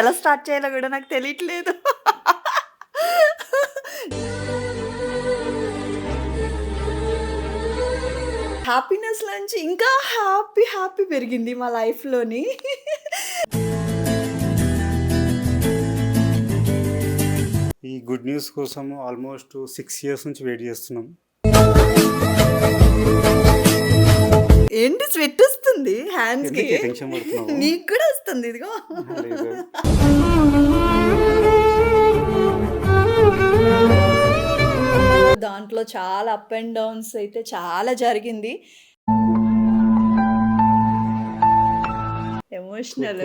ఎలా స్టార్ట్ చేయాలో కూడా నాకు తెలియట్లేదు. హ్యాపీనెస్ నుంచి ఇంకా హ్యాపీ పెరిగింది మా లైఫ్‌లోని. ఈ గుడ్ న్యూస్ కోసం ఆల్మోస్ట్ 6 ఇయర్స్ నుంచి వెయిట్ చేస్తున్నాం. ఏంటి స్వెట్ వస్తుంది హ్యాండ్స్‌కి. ఎందుకే టెన్షన్ పడుతున్నావు? నీకు కూడా వస్తుంది ఇదిగో. లేదు. దాంట్లో చాలా అప్ అండ్ డౌన్స్ అయితే చాలా జరిగింది. ఎమోషనల్.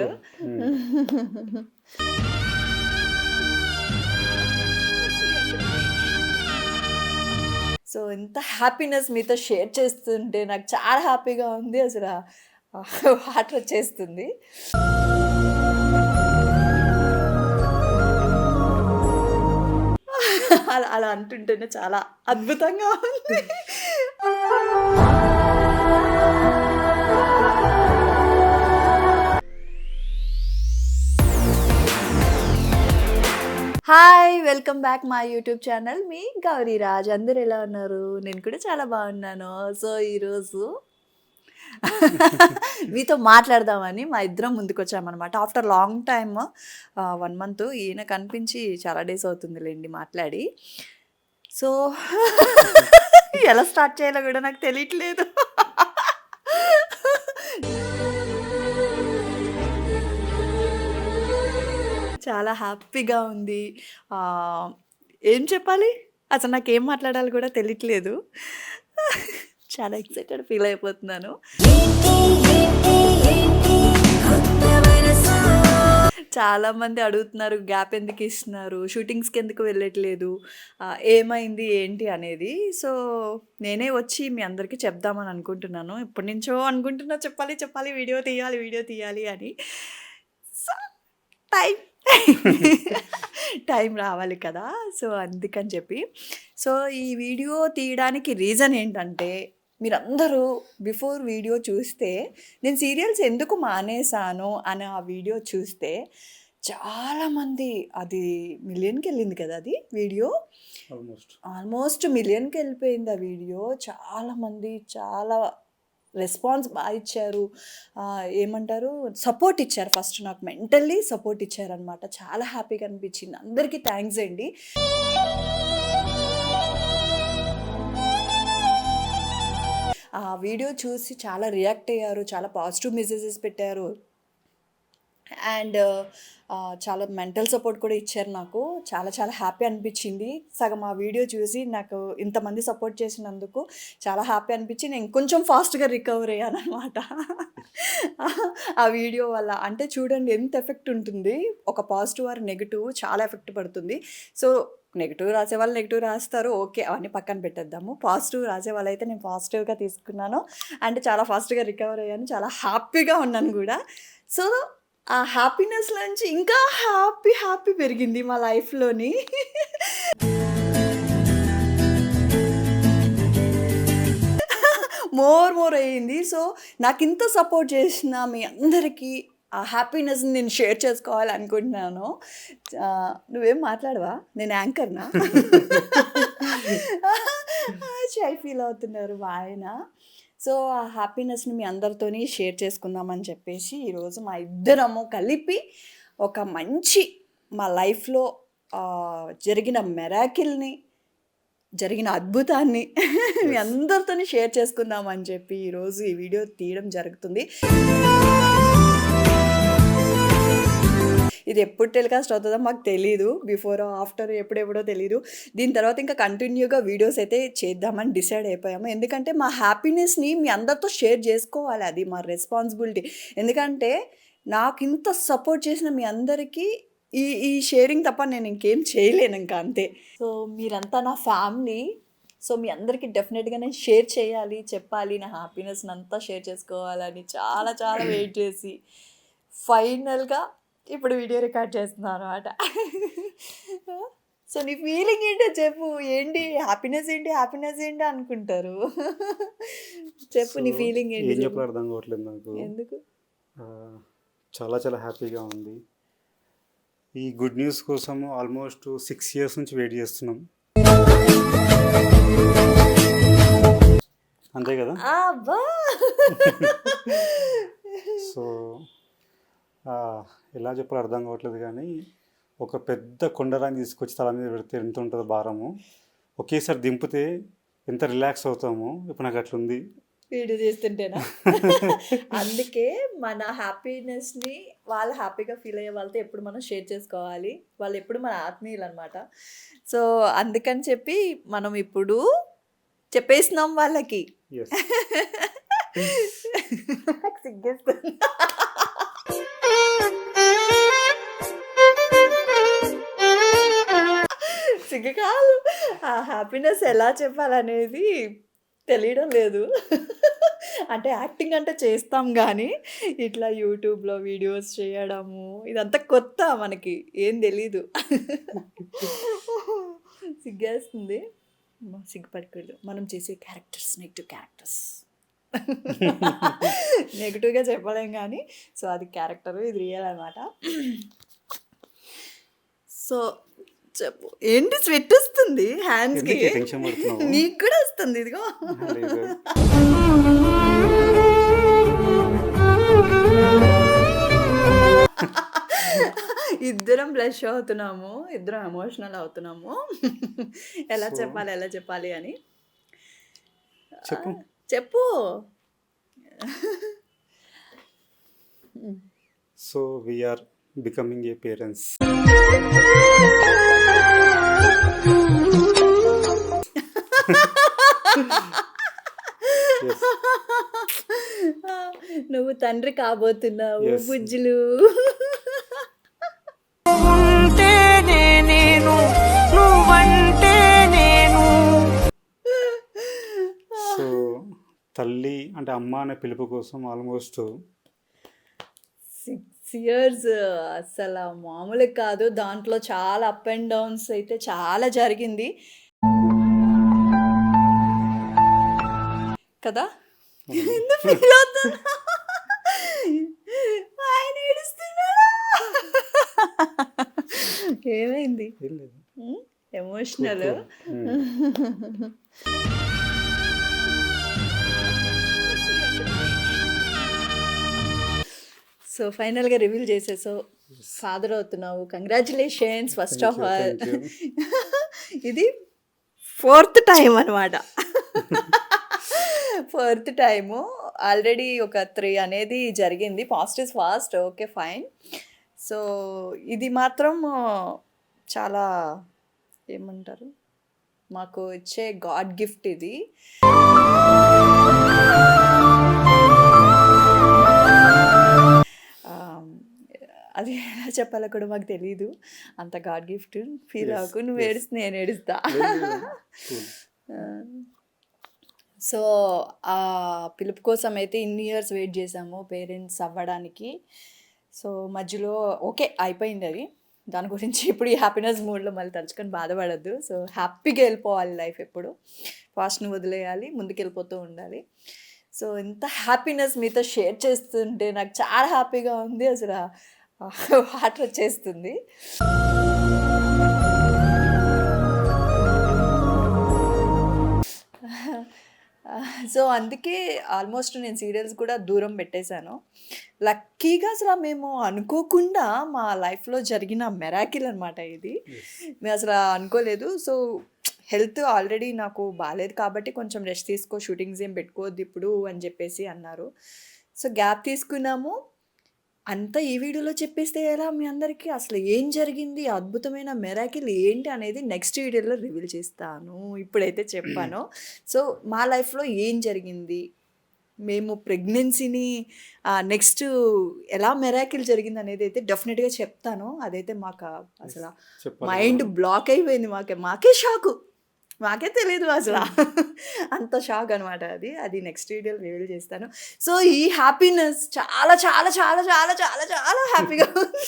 సో ఇంత హ్యాపీనెస్ మీతో షేర్ చేస్తుంటే నాకు చాలా హ్యాపీగా ఉంది. అసలు వాటర్ వచ్చేస్తుంది. అలా అలా అంటుంటేనే చాలా అద్భుతంగా ఉంది. Hi, welcome back my YouTube channel. మీ గౌరీరాజ్. అందరు ఎలా ఉన్నారు? నేను కూడా చాలా బాగున్నాను. సో ఈరోజు మీతో మాట్లాడదామని మా ఇద్దరం ముందుకు వచ్చామన్నమాట. ఆఫ్టర్ లాంగ్ టైమ్ 1 month ఈయన కనిపించి చాలా డేస్ అవుతుందిలేండి మాట్లాడి. సో ఎలా స్టార్ట్ చేయాలో కూడా నాకు తెలియట్లేదు. చాలా హ్యాపీగా ఉంది. ఏం చెప్పాలి, అసలు నాకేం మాట్లాడాలి కూడా తెలియట్లేదు. చాలా ఎక్సైటెడ్ ఫీల్ అయిపోతున్నాను. చాలామంది అడుగుతున్నారు, గ్యాప్ ఎందుకు ఇస్తున్నారు, షూటింగ్స్కి ఎందుకు వెళ్ళట్లేదు, ఏమైంది ఏంటి అనేది. సో నేనే వచ్చి మీ అందరికీ చెప్దామని అనుకుంటున్నాను. ఇప్పటి నుంచో అనుకుంటున్నా చెప్పాలి వీడియో తీయాలి అని. సో టైం రావాలి కదా. సో అందుకని చెప్పి సో ఈ వీడియో తీయడానికి రీజన్ ఏంటంటే, మీరందరూ బిఫోర్ వీడియో చూస్తే నేను సీరియల్స్ ఎందుకు మానేశాను అని ఆ వీడియో చూస్తే చాలామంది, అది మిలియన్కి వెళ్ళింది కదా అది వీడియో. ఆల్మోస్ట్ మిలియన్కి వెళ్ళిపోయింది ఆ వీడియో. చాలామంది చాలా రెస్పాన్స్ బాగా ఇచ్చారు. ఏమంటారు, సపోర్ట్ ఇచ్చారు. ఫస్ట్ నాకు మెంటల్లీ సపోర్ట్ ఇచ్చారనమాట. చాలా హ్యాపీగా అనిపించింది. అందరికీ థ్యాంక్స్ అండి. ఆ వీడియో చూసి చాలా రియాక్ట్ అయ్యారు, చాలా పాజిటివ్ మెసేజెస్ పెట్టారు. అండ్ చాలా మెంటల్ సపోర్ట్ కూడా ఇచ్చారు నాకు. చాలా హ్యాపీ అనిపించింది. సగం ఆ వీడియో చూసి నాకు ఇంతమంది సపోర్ట్ చేసినందుకు చాలా హ్యాపీ అనిపించి నేను కొంచెం ఫాస్ట్గా రికవర్ అయ్యాను అనమాట ఆ వీడియో వల్ల. అంటే చూడండి ఎంత ఎఫెక్ట్ ఉంటుంది. ఒక పాజిటివ్ ఆర్ నెగిటివ్ చాలా ఎఫెక్ట్ పడుతుంది. సో నెగిటివ్ రాసే వాళ్ళు నెగిటివ్ రాస్తారు, ఓకే, అవన్నీ పక్కన పెట్టేద్దాము. పాజిటివ్ రాసే వాళ్ళు అయితే నేను పాజిటివ్గా తీసుకున్నాను. అండ్ చాలా ఫాస్ట్గా రికవర్ అయ్యాను. చాలా హ్యాపీగా ఉన్నాను కూడా. సో ఆ హ్యాపీనెస్ నుంచి ఇంకా హ్యాపీ పెరిగింది మా లైఫ్‌లోని. మోర్ అయ్యింది. సో నాకు ఇంత సపోర్ట్ చేసిన మీ అందరికీ ఆ హ్యాపీనెస్ని నేను షేర్ చేసుకోవాలి అనుకుంటున్నాను. నువ్వేం మాట్లాడవా? నేను యాంకర్నా? షై ఫీల్ అవుతున్నారు మా ఆయన. సో ఆ హ్యాపీనెస్ని మీ అందరితోని షేర్ చేసుకుందామని చెప్పేసి ఈరోజు మా ఇద్దరము కలిపి ఒక మంచి మా లైఫ్లో జరిగిన మెరాకిల్ని, జరిగిన అద్భుతాన్ని మీ అందరితోని షేర్ చేసుకుందామని చెప్పి ఈరోజు ఈ వీడియో తీయడం జరుగుతుంది. ఇది ఎప్పుడు టెలికాస్ట్ అవుతుందో మాకు తెలీదు. బిఫోర్ ఆఫ్టర్ ఎప్పుడెప్పుడో తెలీదు. దీని తర్వాత ఇంకా కంటిన్యూగా వీడియోస్ అయితే చేద్దామని డిసైడ్ అయిపోయాము. ఎందుకంటే మా హ్యాపీనెస్ని మీ అందరితో షేర్ చేసుకోవాలి, అది మా రెస్పాన్సిబిలిటీ. ఎందుకంటే నాకు ఇంత సపోర్ట్ చేసిన మీ అందరికీ ఈ షేరింగ్ తప్ప నేను ఇంకేం చేయలేను, ఇంకా అంతే. సో మీరంతా నా ఫ్యామిలీ. సో మీ అందరికీ డెఫినెట్గా నేను షేర్ చేయాలి, చెప్పాలి, నా హ్యాపీనెస్ని అంతా షేర్ చేసుకోవాలని చాలా వెయిట్ చేసి ఫైనల్గా ఇప్పుడు వీడియో రికార్డ్ చేస్తున్నాను అనమాట. సో నీ ఫీలింగ్ ఏంటో చెప్పు. ఏంటి హ్యాపీనెస్ ఏంటి అనుకుంటారు. చెప్పు నీ ఫీలింగ్ ఏంటి? ఏం చెప్పాలో అర్థం కావట్లేదు నాకు. ఎందుకు? చాలా హ్యాపీగా ఉంది. ఈ గుడ్ న్యూస్ కోసం ఆల్మోస్ట్ 6 ఇయర్స్ నుంచి వెయిట్ చేస్తున్నాం. అంతే కదా? అబ్బా! సో ఎలా చెప్పాలో అర్థం కావట్లేదు కానీ ఒక పెద్ద కొండరాన్ని తీసుకొచ్చి తల మీద పెడితే ఎంత ఉంటుందో భారము, ఒకేసారి దింపితే ఎంత రిలాక్స్ అవుతామో ఇప్పుడు నాకు అట్లుంది. వీడియో చేస్తుంటేనా? అందుకే మన హ్యాపీనెస్ని వాళ్ళు హ్యాపీగా ఫీల్ అయ్యే వాళ్ళతో ఎప్పుడు మనం షేర్ చేసుకోవాలి. వాళ్ళు ఎప్పుడు మన ఆత్మీయులు అనమాట. సో అందుకని చెప్పి మనం ఇప్పుడు చెప్పేసినాం వాళ్ళకి. ఎస్. నాకు సిగ్గేస్తుంది. సిగ్గు కాదు, ఆ హ్యాపీనెస్ ఎలా చెప్పాలనేది తెలియడం లేదు. అంటే యాక్టింగ్ అంటే చేస్తాం కానీ ఇట్లా యూట్యూబ్లో వీడియోస్ చేయడము ఇదంతా కొత్త, మనకి ఏం తెలీదు. సిగ్గేస్తుంది. సిగ్గుపడకూడదు, మనం చేసే క్యారెక్టర్స్ నెగిటివ్ క్యారెక్టర్స్. నెగిటివ్గా చెప్పలేం కానీ సో అది క్యారెక్టర్, ఇది రియల్ అనమాట. సో చెప్పు, ఏంటి స్వెట్ వస్తుంది హ్యాండ్స్కి? ఎందుకే టెన్షన్ పడుతున్నావు? నీకు కూడా వస్తుంది, ఇదిగో. లేదు. ఇద్దరం బ్లష్ అవుతున్నాము, ఇద్దరం ఎమోషనల్ అవుతున్నాము. ఎలా So- చెప్పాలి అని చెప్పు. చెప్పు. So we are becoming a parents. Yes. నువ్వు తండ్రి కాబోతున్నావు. Yes. బుజ్జులు. ఉంటేనే నేను నువ్వంటే నేను. సో తల్లి అంటే అమ్మ అనే పిలుపు కోసం ఆల్మోస్ట్ 6 ఇయర్స్ అసలు మామూలు కాదు. దాంట్లో చాలా అప్ అండ్ డౌన్స్ అయితే చాలా జరిగింది కదా. ఎందుకు ఫీల్ అవుతున్నా? ఆయన ఏడుస్తున్నాడా? ఏమైంది? ఏం లేదు. ఎమోషనల్. సో ఫైనల్గా రివీల్ చేసేసావు, ఫాదర్ అవుతున్నావు. Congratulations first of all. ఇది 4th టైం అనమాట. 4th time. ఆల్రెడీ ఒక 3 అనేది జరిగింది. Fast is fast, okay fine. So ఇది మాత్రం చాలా ఏమంటారు, మాకు ఇచ్చే గాడ్ గిఫ్ట్ ఇది. అది ఎలా చెప్పాలో కూడా మాకు తెలీదు. అంత గాడ్ గిఫ్ట్. ఫీల్ Yes, అవ్వకు, నువ్వు yes. ఏడుస్తే నేను ఏడుస్తా. Cool. సో ఆ పిలుపు కోసం అయితే ఇన్ని ఇయర్స్ వెయిట్ చేసాము పేరెంట్స్ అవ్వడానికి. సో మధ్యలో ఓకే అయిపోయింది అది. దాని గురించి ఇప్పుడు ఈ హ్యాపీనెస్ మూడ్లో మళ్ళీ తలుచుకొని బాధపడద్దు. సో హ్యాపీగా వెళ్ళిపోవాలి లైఫ్. ఎప్పుడు పాస్ట్ని వదిలేయాలి, ముందుకు వెళ్ళిపోతూ ఉండాలి. సో ఇంత హ్యాపీనెస్ మీతో షేర్ చేస్తుంటే నాకు చాలా హ్యాపీగా ఉంది. అసలు వాటర్ వచ్చేస్తుంది. సో అందుకే ఆల్మోస్ట్ నేను సీరియల్స్ కూడా దూరం పెట్టేశాను. లక్కీగా అసలు మేము అనుకోకుండా మా లైఫ్లో జరిగిన మెరాకిల్ అనమాట ఇది. మేము అసలు అనుకోలేదు. సో హెల్త్ ఆల్రెడీ నాకు బాగాలేదు కాబట్టి కొంచెం రెస్ట్ తీసుకో, షూటింగ్స్ ఏం పెట్టుకోవద్దు ఇప్పుడు అని చెప్పేసి అన్నారు. సో గ్యాప్ తీసుకున్నాము. అంతా ఈ వీడియోలో చెప్పేస్తే ఎలా మీ అందరికీ? అసలు ఏం జరిగింది, అద్భుతమైన మెరాకిల్ ఏంటి అనేది నెక్స్ట్ వీడియోలో రివీల్ చేస్తాను. ఇప్పుడైతే చెప్పాను. సో మా లైఫ్లో ఏం జరిగింది, మేము ప్రెగ్నెన్సీని నెక్స్ట్ ఎలా మెరాకిల్ జరిగింది అనేది అయితే డెఫినెట్గా చెప్తాను. అదైతే మాకు అసలు చెప్పాలి. మైండ్ బ్లాక్ అయిపోయింది. మాకే షాకు, మాకే తెలియదు అసలు. అంత షాక్ అనమాట అది. అది నెక్స్ట్ వీడియోలో రివీల్ చేస్తాను. సో ఈ హ్యాపీనెస్ చాలా చాలా చాలా చాలా చాలా చాలా హ్యాపీగా ఉంది.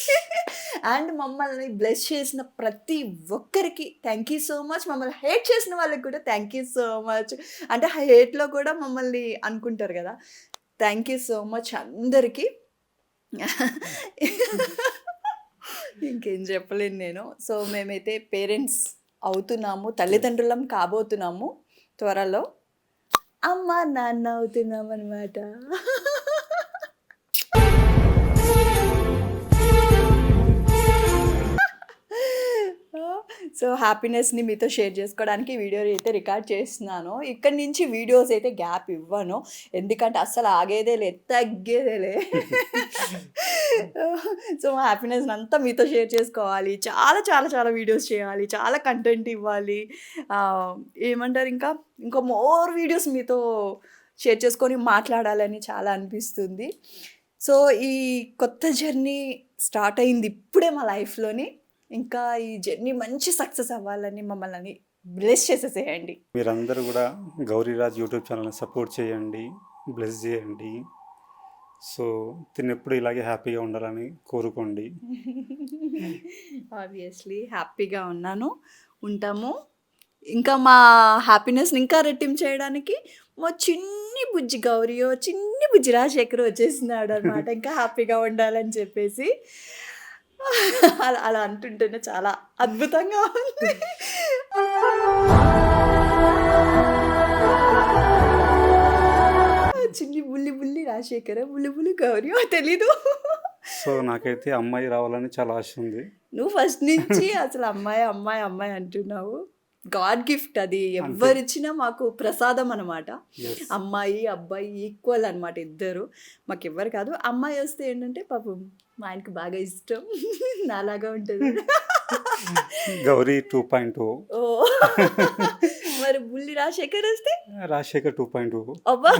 అండ్ మమ్మల్ని బ్లెస్ చేసిన ప్రతి ఒక్కరికి థ్యాంక్ యూ సో మచ్. మమ్మల్ని హేట్ చేసిన వాళ్ళకి కూడా థ్యాంక్ యూ సో మచ్. అంటే హేట్లో కూడా మమ్మల్ని అనుకుంటారు కదా. థ్యాంక్ యూ సో మచ్ అందరికీ. ఇంకేం చెప్పలేను నేను. సో మేమైతే పేరెంట్స్ అవుతున్నాము, తల్లిదండ్రులం కాబోతున్నాము త్వరలో. అమ్మ నాన్న అవుతున్నాం అనమాట. సో హ్యాపీనెస్ని మీతో షేర్ చేసుకోవడానికి వీడియో అయితే రికార్డ్ చేస్తున్నాను. ఇక్కడి నుంచి వీడియోస్ అయితే గ్యాప్ ఇవ్వను, ఎందుకంటే అస్సలు ఆగేదేలే, తగ్గేదేలే. సో మా హ్యాపీనెస్ని అంతా మీతో షేర్ చేసుకోవాలి, చాలా చాలా చాలా వీడియోస్ చేయాలి, చాలా కంటెంట్ ఇవ్వాలి. ఏమంటారు, ఇంకా మోర్ వీడియోస్ మీతో షేర్ చేసుకొని మాట్లాడాలని చాలా అనిపిస్తుంది. సో ఈ కొత్త జర్నీ స్టార్ట్ అయింది ఇప్పుడే మా లైఫ్లోని. ఇంకా ఈ జర్నీ మంచి సక్సెస్ అవ్వాలని మమ్మల్ని బ్లెస్ చేసేసేయండి. మీరందరూ కూడా గౌరీరాజ్ యూట్యూబ్ ఛానల్ని సపోర్ట్ చేయండి, బ్లెస్ చేయండి. సో తిని ఎప్పుడు ఇలాగే హ్యాపీగా ఉండాలని కోరుకోండి. ఆబ్వియస్లీ హ్యాపీగా ఉంటాము. ఇంకా మా హ్యాపీనెస్ని ఇంకా రెట్టింపు చేయడానికి మా చిన్ని బుజ్జి గౌరియో, చిన్ని బుజ్జి రాజశేఖర్ వచ్చేసినాడు అనమాట, ఇంకా హ్యాపీగా ఉండాలని చెప్పేసి. అలా అలా అంటుంటేనే చాలా అద్భుతంగా ఉంది. చిన్ని బుల్లి బుల్లి రాజశేఖర, బుల్లి బుల్లి గౌరియో తెలీదు. సో నాకైతే అమ్మాయి రావాలని చాలా ఆశ ఉంది. నువ్వు ఫస్ట్ నుంచి అసలు అమ్మాయి అమ్మాయి అమ్మాయి అంటున్నావు. గాడ్ గిఫ్ట్ అది, ఎవరిచ్చినా మాకు ప్రసాదం అనమాట. Yes. అమ్మాయి అబ్బాయి ఈక్వల్ అనమాట, ఇద్దరు మాకు ఎవ్వరు కాదు. అమ్మాయి వస్తే ఏంటంటే పాపం మా ఆయనకి బాగా ఇష్టం, నాలాగా ఉంటుంది. గౌరీ 2.0, ఓ మరి బుల్లి రాజశేఖర్ వస్తే రాజశేఖర్ 2.0. అబ్బా.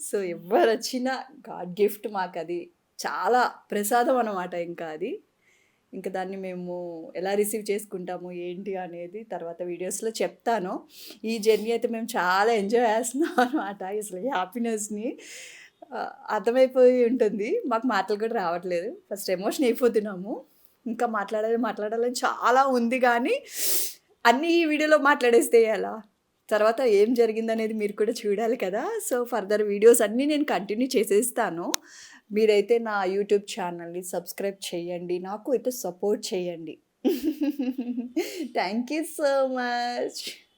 సో ఎవరు వచ్చినా గాడ్ గిఫ్ట్ మాకు, అది చాలా ప్రసాదం అనమాట. ఇంకా దాన్ని మేము ఎలా రిసీవ్ చేసుకుంటాము ఏంటి అనేది తర్వాత వీడియోస్లో చెప్తాను. ఈ జర్నీ అయితే మేము చాలా ఎంజాయ్ చేస్తున్నాం అనమాట. అసలు ఈ హ్యాపీనెస్ని అర్థమైపోయి ఉంటుంది, మాకు మాటలు కూడా రావట్లేదు. ఫస్ట్ ఎమోషన్ అయిపోతున్నాము, ఇంకా మాట్లాడాలని చాలా ఉంది, కానీ అన్నీ ఈ వీడియోలో మాట్లాడేస్తే ఎలా, తర్వాత ఏం జరిగిందనేది మీరు కూడా చూడాలి కదా. సో ఫర్దర్ వీడియోస్ అన్నీ నేను కంటిన్యూ చేసేస్తాను. మీరైతే నా యూట్యూబ్ ఛానల్ని సబ్స్క్రైబ్ చేయండి, నాకు అయితే సపోర్ట్ చేయండి. Thank you so much.